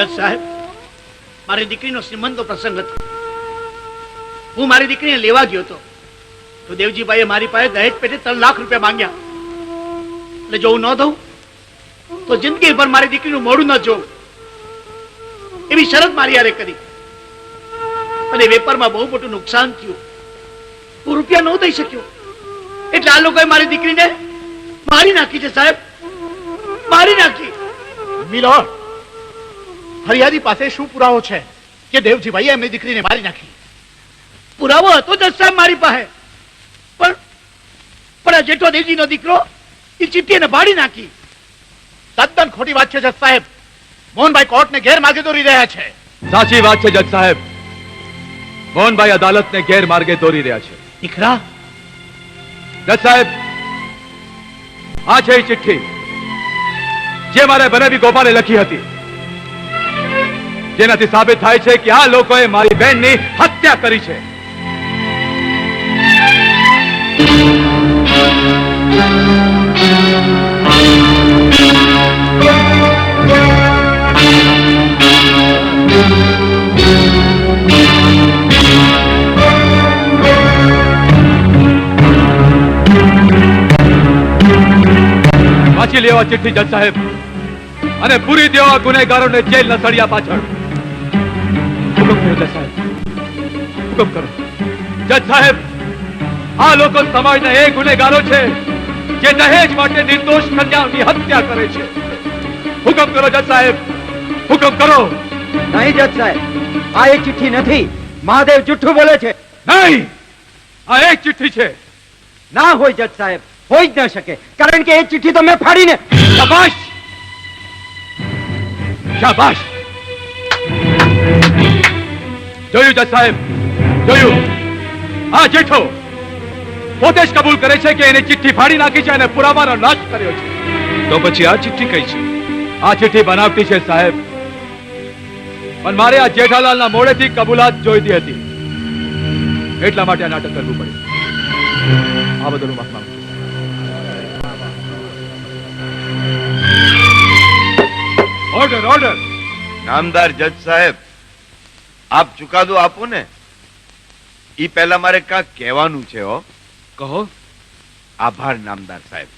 જજ સાહેબ, મારી દીકરીનો શ્રીમંતનો પ્રસંગ હતો. હું મારી દીકરીને લેવા ગયો હતો તો દેવજીભાઈએ મારી પાસે દહેજ પેટે 3 લાખ રૂપિયા માંગ્યા. એટલે જો હું ન દઉં તો જિંદગીભર મારી દીકરીનું મોઢું ન જોઉં એવી શરત મારી હારે કરી. અને વેપારમાં બહુ મોટું નુકસાન થયું. હું રૂપિયા ન દઈ શક્યો એટલે આ લોકોએ મારી દીકરીને મારી નાખી છે સાહેબ, મારી નાખી. મિલોડ, ફરિયાદી પાસે શું પુરાવો છે કે દેવજીભાઈએ એમની દીકરીને મારી નાખી? પુરાવો હતો જજ સાહેબ મારી પાસે, પણ આ જેઠો દેવજીનો દીકરો એ ચિઠ્ઠી એને ભાડી નાખી. તદ્દન ખોટી વાત છે જજ સાહેબ. મોહનભાઈ કોર્ટને ગેરમાર્ગે દોરી રહ્યા છે. સાચી વાત છે જજ સાહેબ. મોહનભાઈ અદાલતને ગેરમાર્ગે દોરી રહ્યા છે. દીકરા, જજ સાહેબ, આ છે એ ચિઠ્ઠી જે મારે બનેવી ગોપાલે લખી હતી, જેનાથી સાબિત થાય છે કે આ લોકોએ મારી બહેનની હત્યા કરી છે. વાંચી લેવા ચિઠ્ઠી જજ સાહેબ, અને પૂરી દેવા ગુનેગારોને જેલના સળિયા પાછળ. હુકમ કરો જજ સાહેબ, હુકમ કરો. જજ સાહેબ, આ લોકો સમાજના એ ગુનેગારો છે જે દહેજ માટે નિર્દોષ કન્યાઓની હત્યા કરે છે. હુકમ કરો જજ સાહેબ, હુકમ કરો. નહીં જજ સાહેબ, આ એક ચિઠ્ઠી નથી. મહાદેવ જુઠ્ઠું બોલે છે. નહીં, આ એક ચિઠ્ઠી છે. ના હોય જજ સાહેબ, હોય જ ન શકે, કારણ કે એ ચિઠ્ઠી તો મેં ફાડીને. શાબાશ, શાબાશ. જોયું જજ સાહેબ, જોયું. આ જેઠો પોતે જ કબૂલ કરે છે કે એને ચિઠ્ઠી ફાડી નાખી છે અને પુરાવાનો નાશ કર્યો છે. તો પછી આ ચિઠ્ઠી કઈ છે? આ ચિઠ્ઠી બનાવટી છે સાહેબ, પણ મારે આ જેઠાલાલના મોડેથી કબૂલાત જોઈતી હતી, એટલા માટે આ નાટક કરવું પડ્યું. આ બદલ માફ માંગુ છું. Order, order. નામદાર જજ સાહેબ, આપ ચુકાદો આપો ને ઈ પહેલા મારે કાંક કહેવાનું છે. હો, કહો. આભાર નામદાર સાહેબ.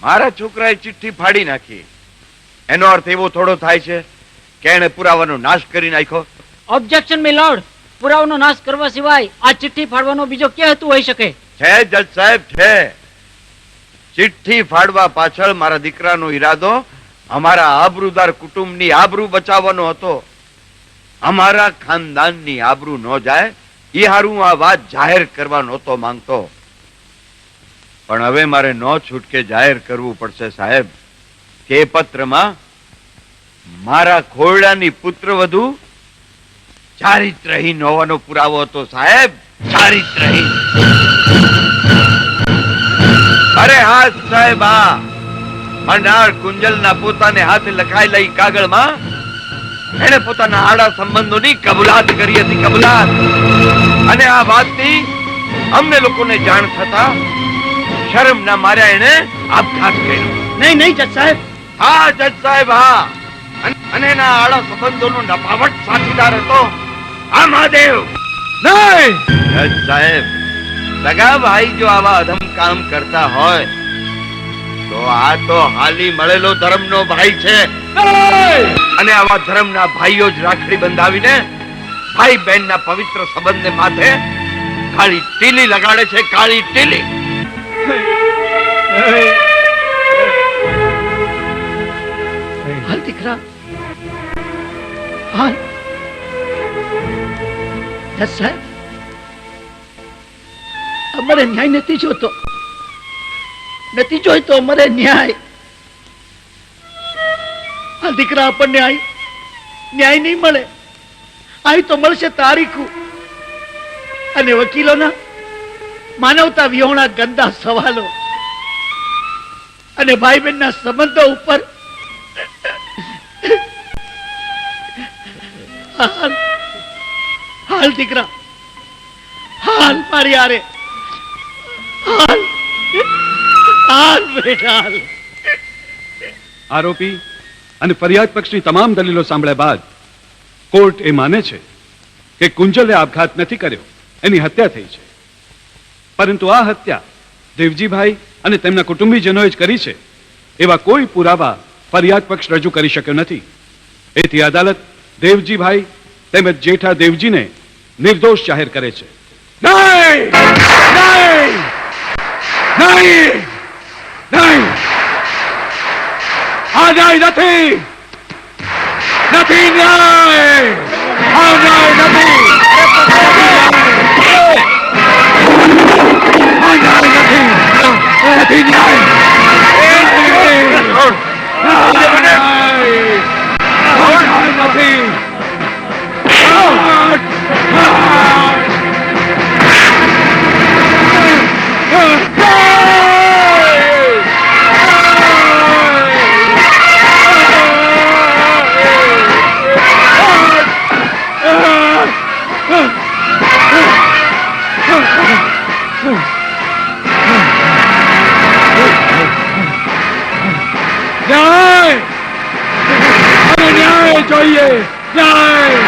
મારા છોકરાએ ચિઠ્ઠી ફાડી નાખી, એનો અર્થ એવો થોડો થાય છે કે એને પુરાવાનો નાશ કરી નાખ્યો. ઓબ્જેક્શન મિલોર્ડ, પુરાવાનો નાશ કરવા સિવાય આ ચિઠ્ઠી ફાડવાનો બીજો કે હેતુ હોઈ શકે? છે જજ સાહેબ, છે. ચિઠ્ઠી ફાડવા પાછળ મારા દીકરાનો ઈરાદો અમારા આબરૂદાર કુટુંબની આબરૂ બચાવવાનો હતો. અમારા ખાનદાનની આબરૂ ન જાય એ હારું આ વાત જાહેર કરવા નહોતો માંગતો, પણ હવે મારે ન છૂટકે જાહેર કરવું પડશે સાહેબ કે પત્રમાં મારા ખોરડાની પુત્રવધુ ચારિત્રહીન હોવાનો પુરાવો હતો. સાહેબ, ચારિત્રહીન. અરે હા સાહેબ, આ મંડાળ કુંજલના પોતાને હાથે લખાયેલા ઈ કાગળમાં એને પોતાના આડા સંબંધોની કબૂલાત કરી હતી, કબૂલાત. અને આ વાતની અમને લોકોને જાણ થતા શરમના માર્યા એને આપઘાત કર્યો. નહીં નહીં જજ સાહેબ. હા જજ સાહેબ, હા. અને એના આડા સંબંધોનો નફાવટ સાથીદાર હતો આ મહાદેવ. નહીં જજ સાહેબ, સગા ભાઈ જો આવા અધમ કામ કરતા હોય તો આ તો હાલી મળેલો ધર્મનો ભાઈ છે. અને આવા ધર્મના ભાઈઓ જ રાખડી બંધાવીને ભાઈ બહેનના પવિત્ર સંબંધને માથે કાળી ટીલી લગાડે છે, કાળી ટીલી. હાલ દીકરા, હાલ. જજ સાહેબ, અમારે ન્યાય નથી જોતો, નથી જોઈતો અમારે ન્યાય. આ દીકરા, આપણને ન્યાય નહીં મળે. આવી તો મળશે તારીખું અને વકીલોના માનવતા વિહોણા ગંદા સવાલો અને ભાઈ બહેનના સંબંધો ઉપર હાલ દીકરા, હાલ મારી આરે, હાલ હાલ બેટા, હાલ. આરોપી અને ફરિયાદ પક્ષની તમામ દલીલો સાંભળ્યા બાદ કોર્ટ એ માને છે કે કુંજલે આપઘાત નથી કર્યો, એની હત્યા થઈ છે. પરંતુ આ હત્યા દેવજીભાઈ અને તેમના કુટુંબીજનોએ જ કરી છે એવા કોઈ પુરાવા ફરિયાદ પક્ષ રજૂ કરી શક્યો નથી. એથી અદાલત દેવજીભાઈ તેમજ જેઠા દેવજીને નિર્દોષ જાહેર કરે છે. નહીં! નહીં! નહીં! નહીં! આ ન્યાય નથી! નથી ન્યાય! આ ન્યાય નથી! આ ન્યાય નથી! નથી ન્યાય! નથી! ન્યાય! અરે ન્યાય જોઈએ! ન્યાય!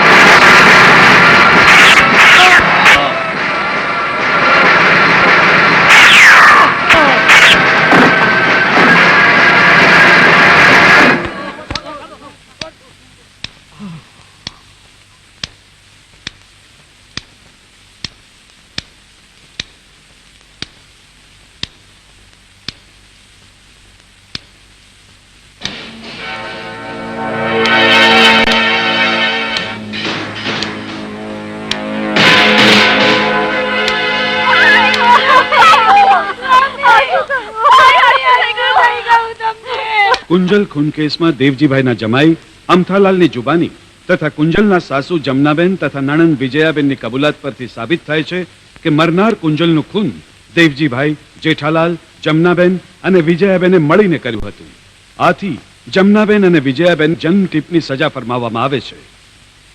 કુંજલ ખૂન કેસમાં દેવજીભાઈના જમાઈ અમથાલાલની જુબાની તથા કુંજલના સાસુ જમનાબેન તથા નણંદ વિજયાબેનની કબૂલાત પરથી સાબિત થાય છે કે મરનાર કુંજલનું ખૂન દેવજીભાઈ, જેઠાલાલ, જમનાબેન અને વિજયાબેને મળીને કર્યું હતું. આથી જમનાબેન અને વિજયાબેન જન્મ ટીપની સજા ફરમાવવામાં આવે છે.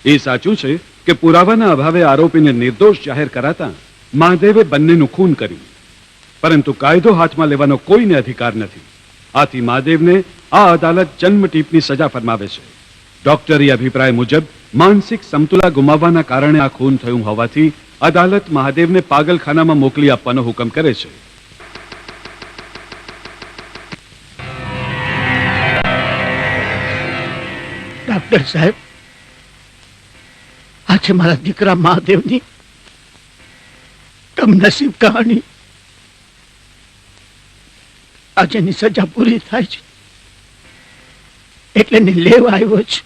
એ સાચું છે કે પુરાવાના અભાવે આરોપીને નિર્દોષ જાહેર કરાતા મહાદેવે બંનેનું ખૂન કર્યું, પરંતુ કાયદો હાથમાં લેવાનો કોઈને અધિકાર નથી. આથી મહાદેવને આ અદાલત જન્મ ટીપની સજા ફરમાવે છે. ડોક્ટરી અભિપ્રાય મુજબ માનસિક સમતુલા ગુમાવવાના કારણે આ ખૂન થયું હોવાથી અદાલત મહાદેવને પાગલખાનામાં મોકલી આપવાનો હુકમ કરે છે. ડોક્ટર સાહેબ, આજે મારા દીકરા મહાદેવની કમનસીબ કહાની. આજે એની સજા પૂરી થાય છે એટલે એને લેવા આવ્યો છે.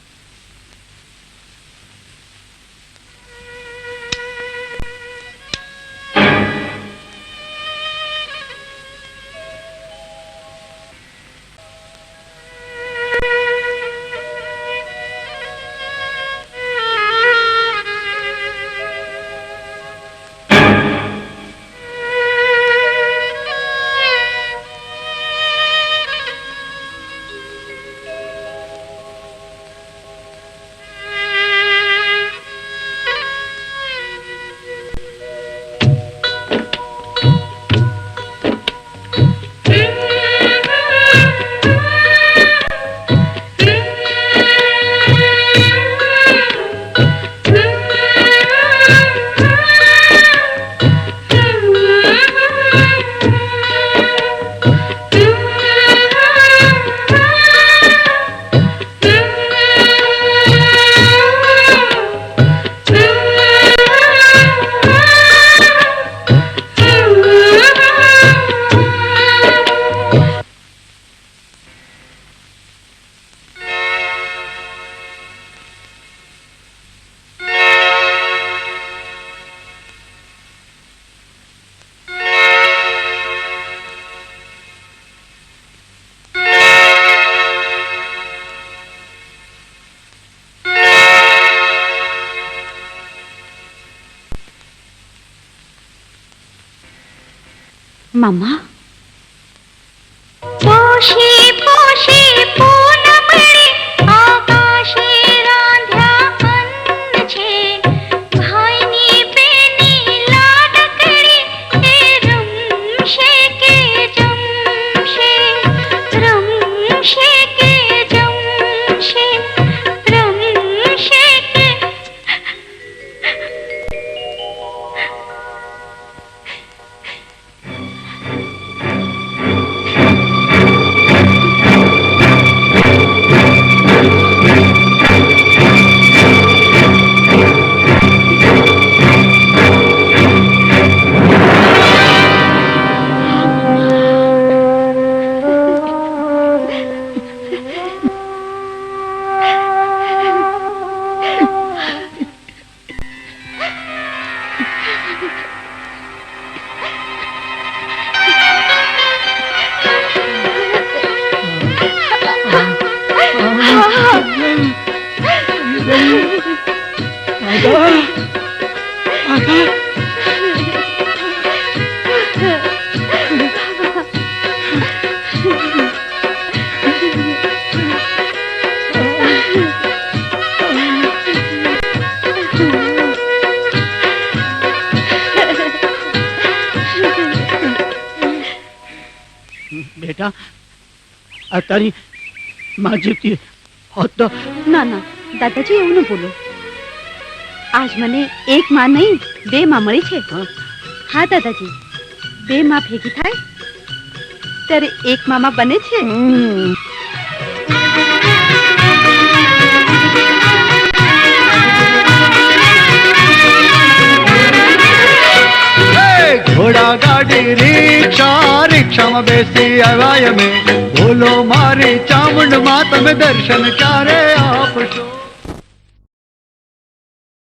મમ્મા, પોશી પોશી પૂનમણી આકાશે રાંધ્યા અન્ન છે, ભાઈની બેની લાડકડી એ રમશે કે જમશે, રમશે કે જમશે. બેટા આ તારી માં જીવતી હોત તો ના ના દાદાજી એવું ન બોલો. આજ મને એક માં નહીં 2 માં મળી છે. હા? હા દાદાજી, 2 માં ભેગી થાય ત્યારે એક મામા બને છે. ઘોડા ગાડી રિક્ષા રિક્ષામાં બેસી આવ્યા અમે. બોલો મારી ચામુંડ માં તમે દર્શન ક્યારે આપશો?